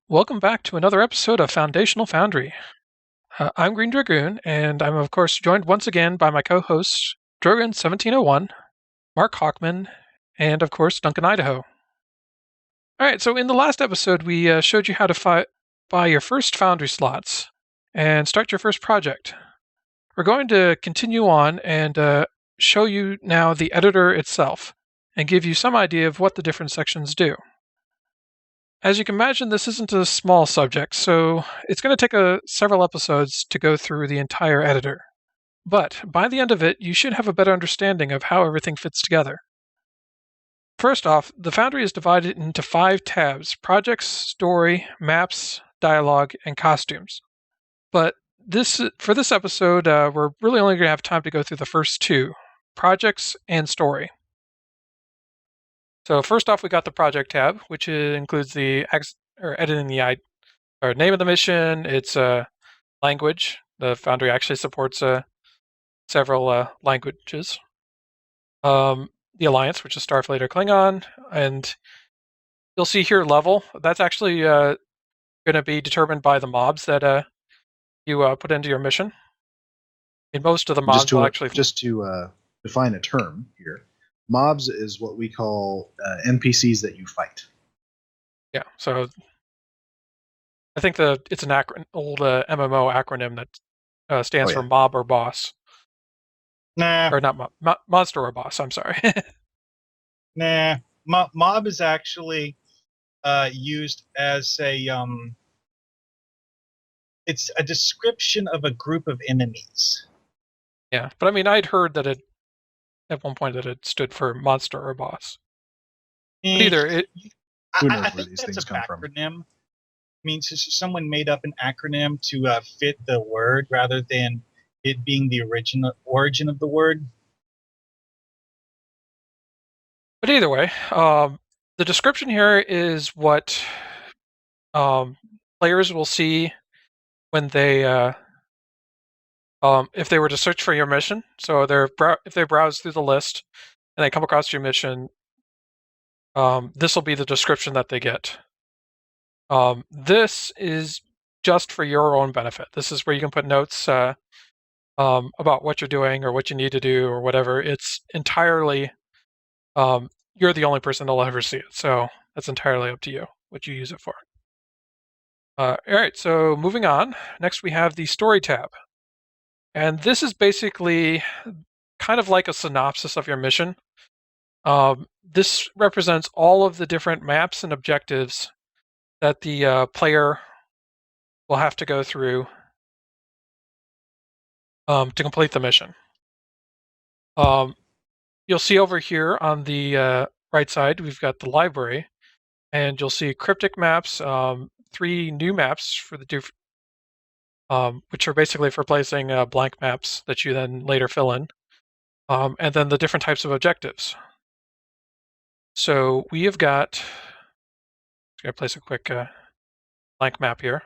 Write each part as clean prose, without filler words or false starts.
Welcome back to another episode of Foundational Foundry. I'm Green Dragoon, and I'm of course joined once again by my co-hosts Drogon1701, Mark Hockman, and of course Duncan Idaho. Alright, so in the last episode we showed you how to buy your first Foundry slots and start your first project. We're going to continue on and show you now the editor itself and give you some idea of what the different sections do. As you can imagine, this isn't a small subject, so it's going to take several episodes to go through the entire editor. But by the end of it, you should have a better understanding of how everything fits together. First off, the Foundry is divided into 5 tabs: Projects, Story, Maps, Dialogue, and Costumes. But for this episode, we're really only going to have time to go through the first 2, Projects and Story. So first off, we got the Project tab, which includes the editing the name of the mission, its language. The Foundry actually supports several languages. The Alliance, which is Starfleet or Klingon, and you'll see here level. That's actually going to be determined by the mobs that you put into your mission. In most of the mobs will actually... Just to define a term here, mobs is what we call NPCs that you fight. Yeah, so I think it's an old MMO acronym that stands for mob or boss. Nah. Or not mob, monster or boss, I'm sorry. Nah. Mob is actually used as it's a description of a group of enemies. Yeah, but I mean, I'd heard that at one point that it stood for monster or boss. But either who knows I where think these that's things come from. Acronym. I mean, someone made up an acronym to fit the word rather than it being the origin of the word. But either way, the description here is what players will see when they, if they were to search for your mission. So if they browse through the list and they come across your mission, this will be the description that they get. This is just for your own benefit. This is where you can put notes about what you're doing or what you need to do or whatever. It's entirely, you're the only person that'll ever see it. So that's entirely up to you, what you use it for. All right, so moving on. Next we have the Story tab. And this is basically kind of like a synopsis of your mission. This represents all of the different maps and objectives that the player will have to go through to complete the mission. You'll see over here on the right side, we've got the library, and you'll see cryptic maps, 3 new maps for the which are basically for placing blank maps that you then later fill in, and then the different types of objectives. So we have got, I'm going to place a quick blank map here.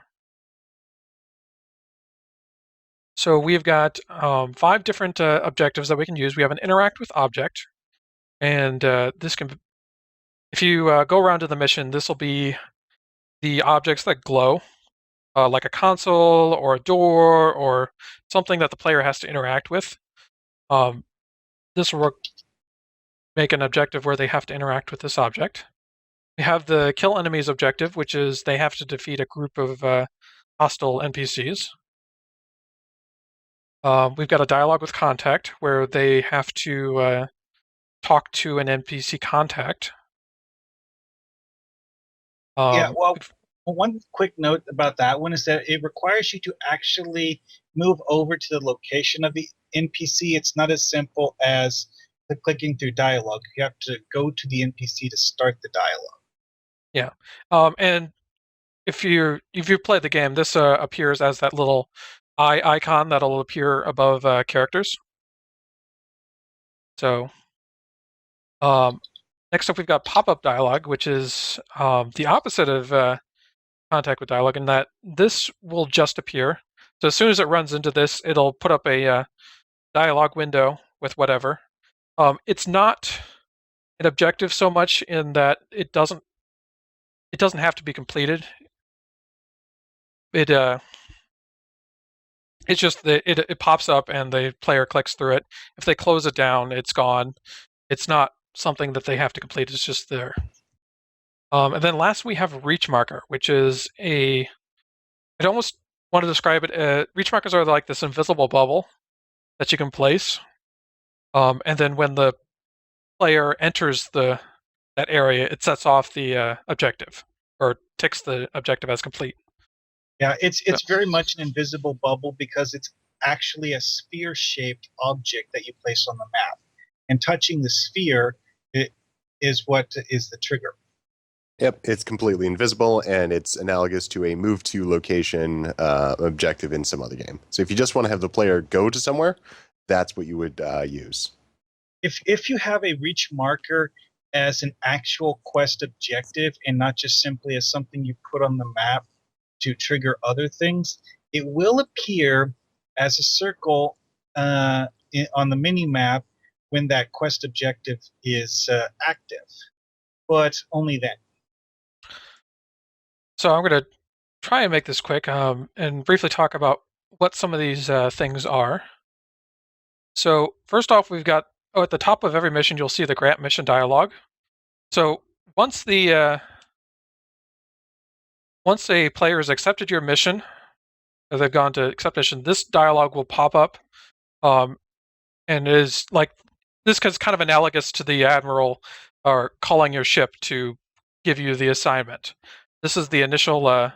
So we've got 5 different objectives that we can use. We have an interact with object, and this can, if you go around to the mission, this will be the objects that glow, like a console or a door or something that the player has to interact with. This will make an objective where they have to interact with this object. We have the kill enemies objective, which is they have to defeat a group of hostile NPCs. We've got a dialogue with contact, where they have to talk to an NPC contact. Yeah, well, one quick note about that one is that it requires you to actually move over to the location of the NPC. It's not as simple as clicking through dialogue. You have to go to the NPC to start the dialogue. Yeah, and if you play the game, this appears as that little eye icon that'll appear above characters. So next up, we've got pop-up dialogue, which is the opposite of contact with dialogue, in that this will just appear. So as soon as it runs into this, it'll put up a dialog window with whatever. It's not an objective so much in that it doesn't have to be completed. It's just that it pops up and the player clicks through it. If they close it down, it's gone. It's not something that they have to complete. It's just there. And then last we have reach marker, which is I'd almost want to describe it. Reach markers are like this invisible bubble that you can place. And then when the player enters that area, it sets off the objective or ticks the objective as complete. Yeah, it's very much an invisible bubble because it's actually a sphere-shaped object that you place on the map, and touching the sphere is what is the trigger. Yep, it's completely invisible, and it's analogous to a move to location objective in some other game. So if you just want to have the player go to somewhere, that's what you would use. If you have a reach marker as an actual quest objective and not just simply as something you put on the map to trigger other things, it will appear as a circle on the mini map when that quest objective is active, but only then. So I'm going to try and make this quick and briefly talk about what some of these things are. So first off, we've got at the top of every mission, you'll see the grant mission dialog. So once a player has accepted your mission, or they've gone to accept mission, this dialog will pop up, and is like this is kind of analogous to the admiral or calling your ship to give you the assignment. This is the initial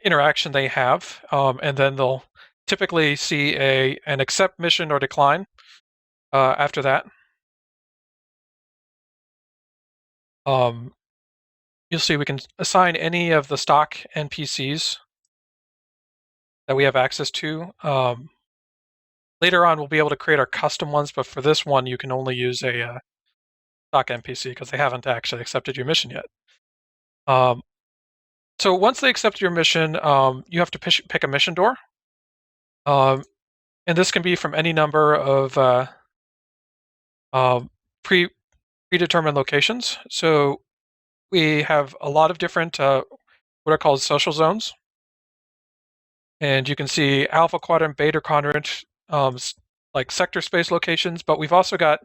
interaction they have, and then they'll typically see an accept mission or decline after that. You'll see we can assign any of the stock NPCs that we have access to. Later on, we'll be able to create our custom ones, but for this one, you can only use a stock NPC because they haven't actually accepted your mission yet. So once they accept your mission, you have to pick a mission door. And this can be from any number of predetermined locations. So we have a lot of different what are called social zones. And you can see alpha quadrant, beta quadrant, like sector space locations, but we've also got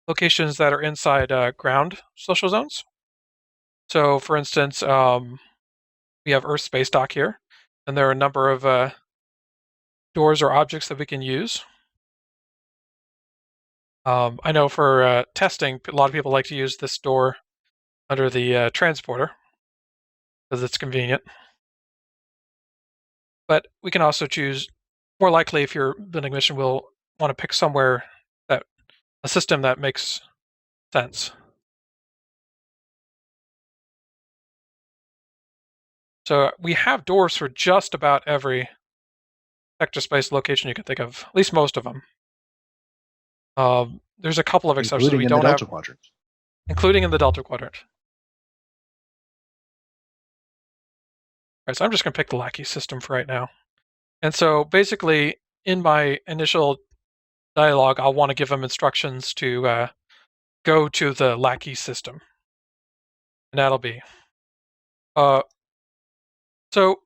locations that are inside ground social zones. So for instance, we have Earth space dock here, and there are a number of doors or objects that we can use. I know for testing, a lot of people like to use this door under the transporter because it's convenient. But we can also choose, more likely if you're building a mission, we'll want to pick somewhere a system that makes sense. So we have doors for just about every sector space location you can think of, at least most of them. There's a couple of exceptions including we in don't the Delta have, Quadrant. including in the Delta Quadrant. All right, so I'm just going to pick the lackey system for right now. And so basically, in my initial dialogue, I'll want to give them instructions to go to the lackey system. And that'll be. So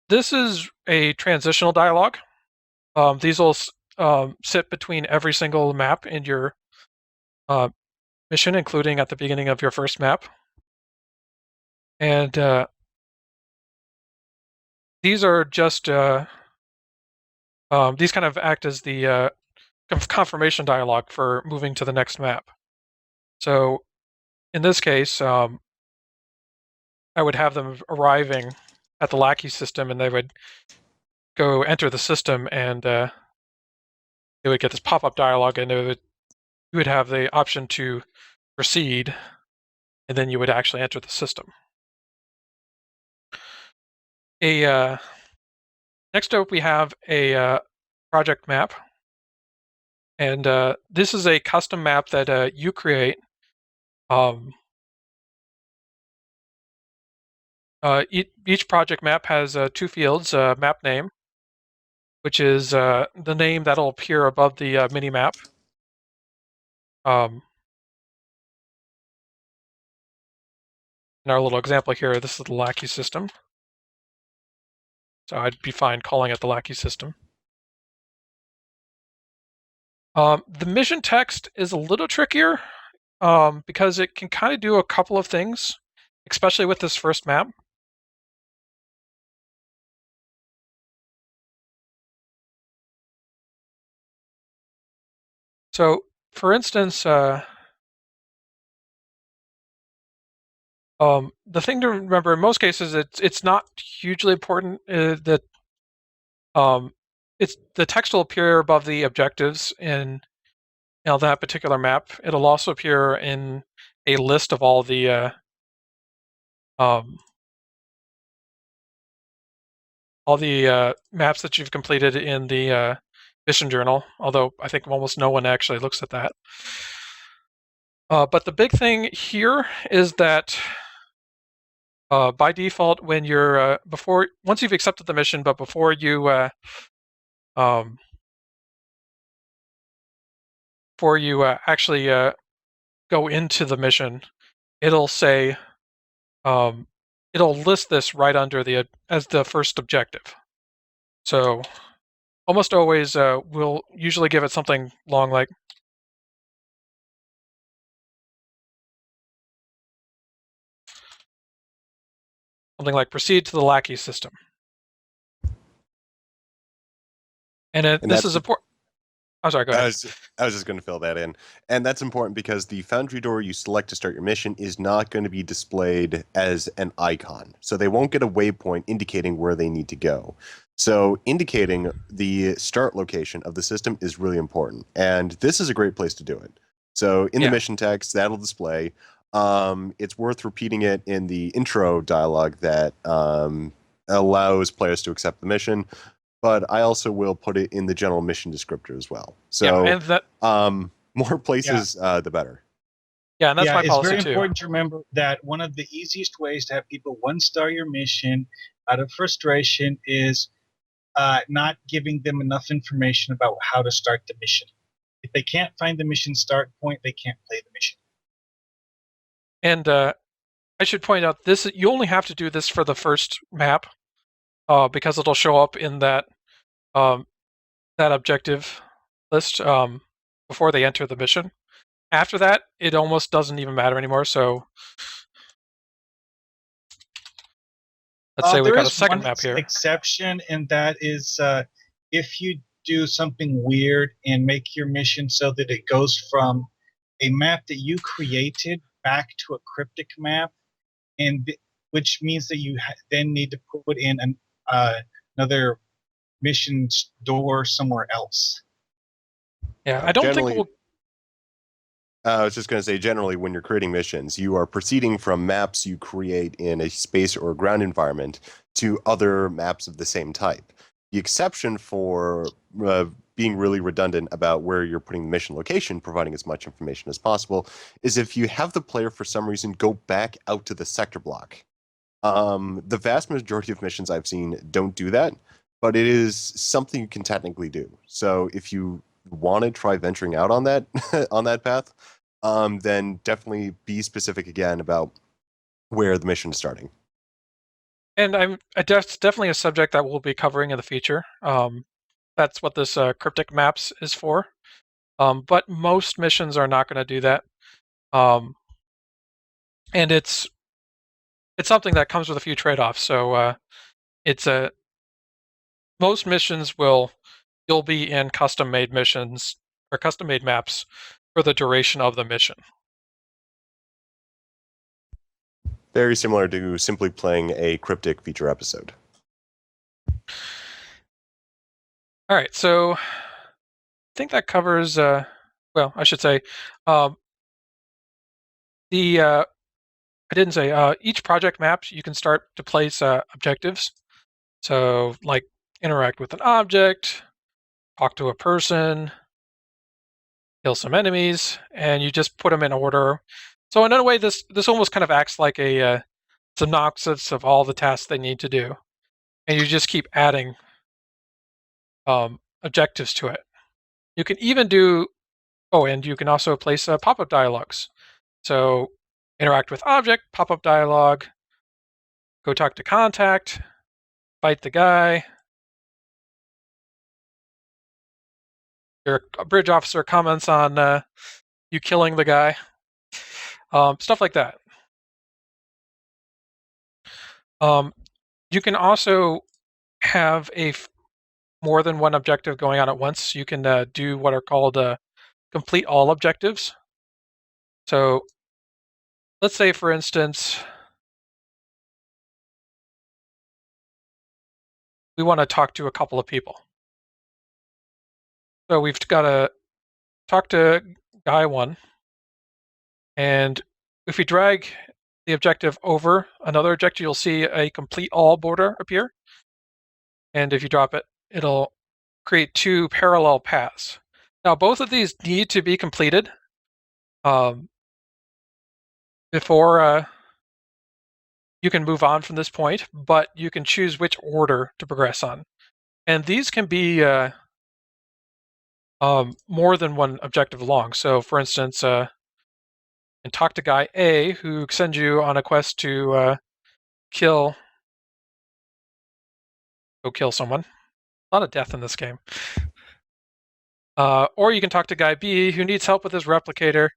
this is a transitional dialogue. These will sit between every single map in your mission, including at the beginning of your first map. And these are just these kind of act as the confirmation dialogue for moving to the next map. So in this case, I would have them arriving at the lackey system, and they would go enter the system, and they would get this pop-up dialogue, and you would have the option to proceed, and then you would actually enter the system. Next up, we have a project map, and this is a custom map that you create. Each project map has two fields: map name which is the name that'll appear above the mini-map. In our little example here, this is the lackey system. So I'd be fine calling it the lackey system. The mission text is a little trickier because it can kind of do a couple of things, especially with this first map. So, for instance, the thing to remember in most cases, it's not hugely important that it's the text will appear above the objectives in that particular map. It'll also appear in a list of all the maps that you've completed in the mission journal, although I think almost no one actually looks at that. But the big thing here is that by default, when you're once you've accepted the mission, but before you actually go into the mission, it'll say it'll list this right under as the first objective. So almost always we'll usually give it something long like proceed to the lackey system. And this is important. I'm sorry, go ahead. I was just going to fill that in. And that's important because the Foundry door you select to start your mission is not going to be displayed as an icon. So they won't get a waypoint indicating where they need to go. So indicating the start location of the system is really important. And this is a great place to do it. So in the mission text, that'll display. It's worth repeating it in the intro dialogue that allows players to accept the mission. But I also will put it in the general mission descriptor as well. So and that, more places, the better. Yeah, and that's my policy too. It's very important to remember that one of the easiest ways to have people one-star your mission out of frustration is not giving them enough information about how to start the mission. If they can't find the mission start point, they can't play the mission. And I should point out, you only have to do this for the first map. Because it'll show up in that objective list before they enter the mission. After that, it almost doesn't even matter anymore. So let's say we got a second map here. Exception, and that is if you do something weird and make your mission so that it goes from a map that you created back to a cryptic map, and which means that you then need to put in another mission door somewhere else. Yeah, I don't think I was just going to say, generally, when you're creating missions, you are proceeding from maps you create in a space or ground environment to other maps of the same type. The exception for being really redundant about where you're putting the mission location, providing as much information as possible, is if you have the player, for some reason, go back out to the sector block. The vast majority of missions I've seen don't do that, but it is something you can technically do. So if you want to try venturing out on that on that path, then definitely be specific again about where the mission is starting. And that's definitely a subject that we'll be covering in the future. That's what this cryptic maps is for. But most missions are not going to do that. And it's something that comes with a few trade-offs. So most missions you'll be in custom-made missions or custom-made maps for the duration of the mission. Very similar to simply playing a cryptic feature episode. All right, so I think that covers. Well, I should say I didn't say each project map you can start to place objectives. So, like interact with an object, talk to a person, kill some enemies, and you just put them in order. So in a way, this almost kind of acts like a synopsis of all the tasks they need to do, and you just keep adding objectives to it. You can even do, and you can also place pop-up dialogues. So interact with object, pop-up dialogue, go talk to contact, fight the guy. Your bridge officer comments on you killing the guy. Stuff like that. You can also have more than one objective going on at once. You can do what are called complete all objectives. So let's say, for instance, we want to talk to a couple of people. So we've got to talk to guy 1, and if we drag the objective over another objective, you'll see a complete all border appear. And if you drop it, it'll create 2 parallel paths. Now, both of these need to be completed before you can move on from this point, but you can choose which order to progress on. And these can be more than one objective long. So, for instance, and talk to guy A, who sends you on a quest to kill someone. A lot of death in this game. Or you can talk to guy B, who needs help with his replicator,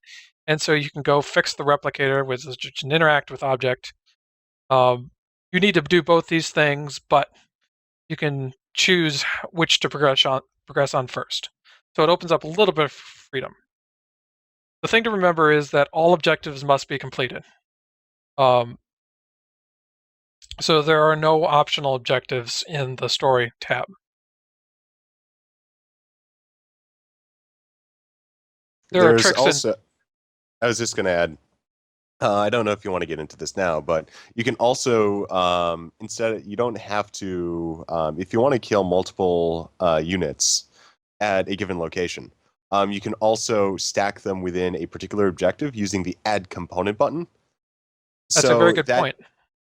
and so you can go fix the replicator, which is just an interact with object. You need to do both these things, but you can choose which to progress on first. So it opens up a little bit of freedom. The thing to remember is that all objectives must be completed. So there are no optional objectives in the story tab. There's also, I was just going to add, I don't know if you want to get into this now, but you can also, you don't have to, if you want to kill multiple units at a given location, you can also stack them within a particular objective using the add component button. That's a very good point.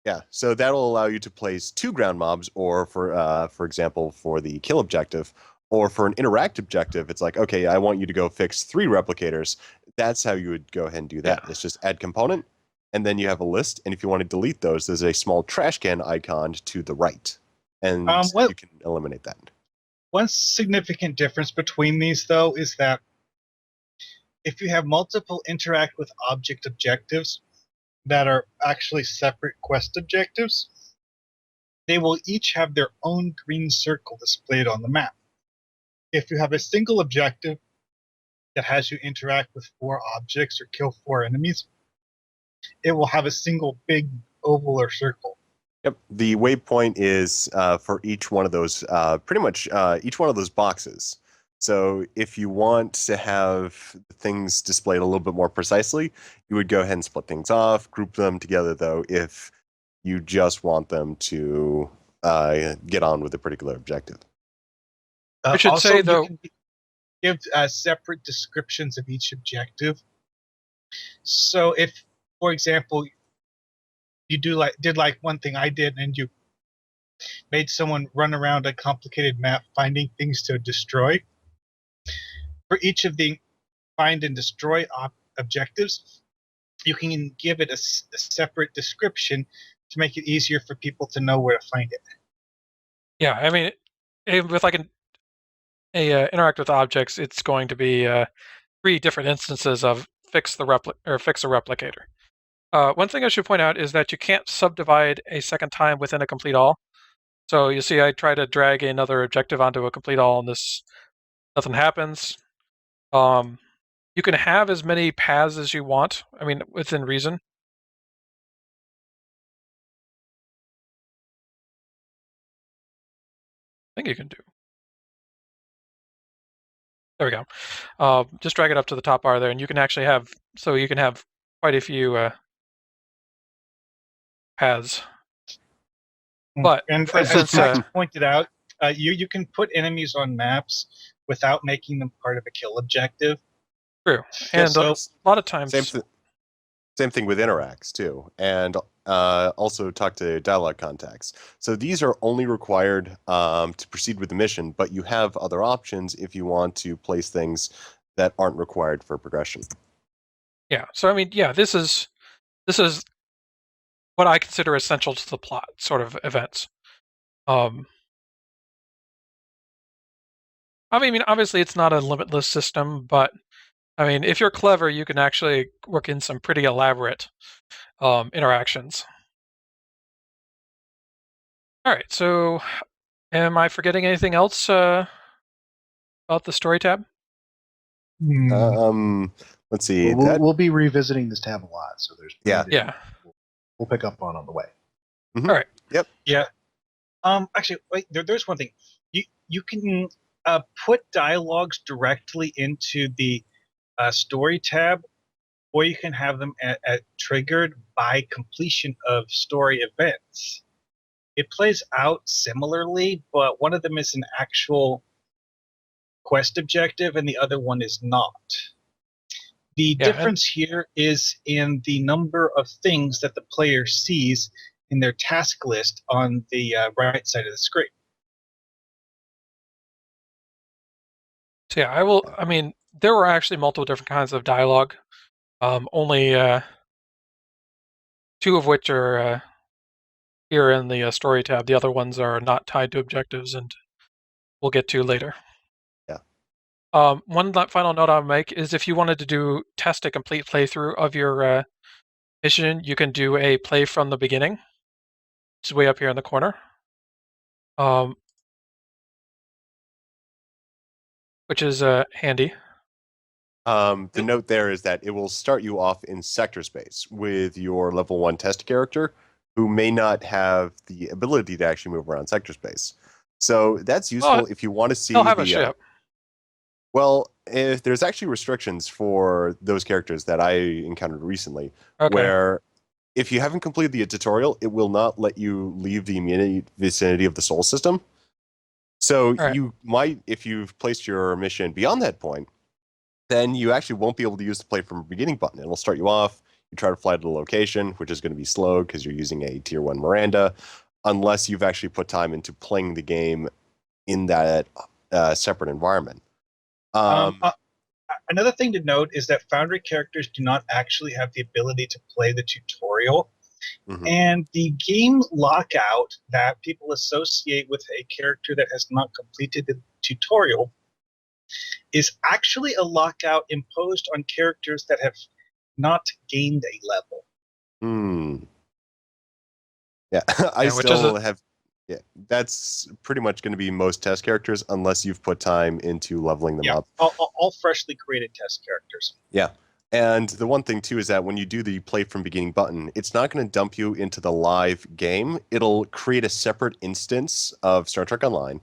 Yeah, so that'll allow you to place 2 ground mobs, or for example, for the kill objective, or for an interact objective, it's like, okay, I want you to go fix 3 replicators. That's how you would go ahead and do that. Yeah. It's just add component, and then you have a list, and if you want to delete those, there's a small trash can icon to the right, and you can eliminate that. One significant difference between these, though, is that if you have multiple interact with object objectives that are actually separate quest objectives, they will each have their own green circle displayed on the map. If you have a single objective that has you interact with 4 objects or kill 4 enemies, it will have a single big oval or circle. Yep. The waypoint is for each one of those, pretty much each one of those boxes. So if you want to have things displayed a little bit more precisely, you would go ahead and split things off, group them together, though, if you just want them to get on with a particular objective. I should also, say, though, you can give separate descriptions of each objective. So if, for example, you did like one thing I did, and you made someone run around a complicated map finding things to destroy, for each of the find and destroy objectives, you can give it a separate description to make it easier for people to know where to find it. Yeah, I mean, with like interact with objects, it's going to be 3 different instances of fix a replicator. One thing I should point out is that you can't subdivide a second time within a complete all. So you see I try to drag another objective onto a complete all, and nothing happens. You can have as many paths as you want, I mean, within reason. I think you can do. There we go. Just drag it up to the top bar there, and you can actually have, so you can have quite a few paths. But and for instance, as Max pointed out, you can put enemies on maps without making them part of a kill objective. True, and a lot of times, Same thing with interacts too, and also talk to dialogue contacts. So these are only required to proceed with the mission, but you have other options if you want to place things that aren't required for progression. Yeah. So I mean, yeah, this is what I consider essential to the plot sort of events. I mean, obviously it's not a limitless system, but I mean, if you're clever, you can actually work in some pretty elaborate interactions. All right, so am I forgetting anything else about the story tab? Let's see. We'll be revisiting this tab a lot, so there's plenty Yeah. we'll pick up on the way. Mm-hmm. All right. Yep. Yeah. Actually, wait. There's one thing. You can put dialogues directly into the story tab, or you can have them triggered by completion of story events. It plays out similarly, but one of them is an actual quest objective, and the other one is not. The difference here is in the number of things that the player sees in their task list on the right side of the screen. So yeah, I mean, there were actually multiple different kinds of dialogue. Only 2 of which are here in the story tab. The other ones are not tied to objectives, and we'll get to later. Yeah. One final note I'll make is if you wanted to test a complete playthrough of your mission, you can do a play from the beginning. It's way up here in the corner. Which is handy. The note there is that it will start you off in sector space with your level 1 test character who may not have the ability to actually move around sector space. So that's useful if you want to see they'll have a ship. Well, if there's actually restrictions for those characters that I encountered recently, where if you haven't completed the tutorial, it will not let you leave the immediate vicinity of the Sol system. So you might, if you've placed your mission beyond that point, then you actually won't be able to use the play from beginning button. It'll start you off. You try to fly to the location, which is going to be slow because you're using a tier 1 Miranda, unless you've actually put time into playing the game in that separate environment. Another thing to note is that Foundry characters do not actually have the ability to play the tutorial. Mm-hmm. And the game lockout that people associate with a character that has not completed the tutorial is actually a lockout imposed on characters that have not gained a level. Yeah, I still have. Yeah, that's pretty much going to be most test characters unless you've put time into leveling them up. All freshly created test characters. Yeah. And the one thing, too, is that when you do the play from beginning button, it's not going to dump you into the live game. It'll create a separate instance of Star Trek Online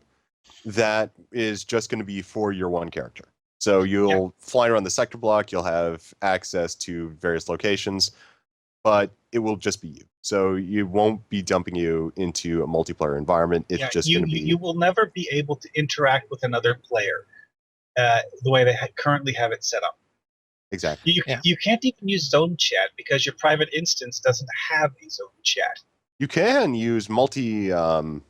that is just going to be for your one character. So you'll fly around the sector block, you'll have access to various locations, but it will just be you. So you won't be dumping you into a multiplayer environment. It's just going to be... You will never be able to interact with another player the way they currently have it set up. Exactly. You can't even use zone chat because your private instance doesn't have a zone chat. You can use cross-channel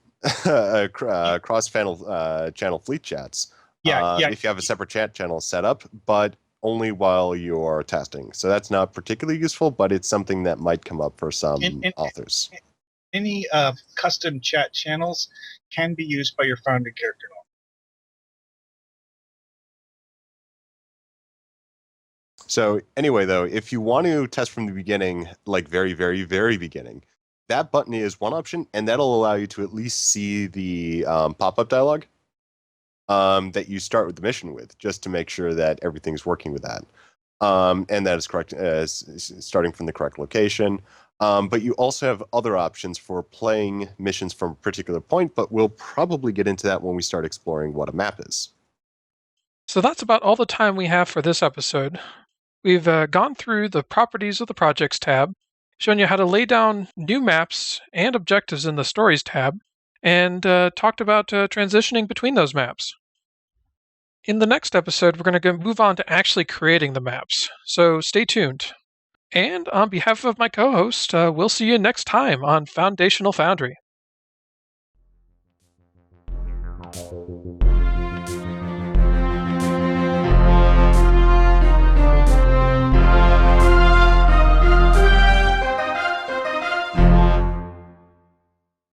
fleet chats. If you have a separate chat channel set up, but only while you're testing. So that's not particularly useful, but it's something that might come up for some authors. Any custom chat channels can be used by your Foundry character. So anyway, though, if you want to test from the beginning, like very, very, very beginning, that button is one option, and that'll allow you to at least see the pop-up dialog that you start with the mission with, just to make sure that everything's working with that. And that is correct, starting from the correct location. But you also have other options for playing missions from a particular point, but we'll probably get into that when we start exploring what a map is. So that's about all the time we have for this episode. We've gone through the Properties of the Projects tab, shown you how to lay down new maps and objectives in the Stories tab, and talked about transitioning between those maps. In the next episode, we're going to move on to actually creating the maps, so stay tuned. And on behalf of my co-host, we'll see you next time on Foundational Foundry.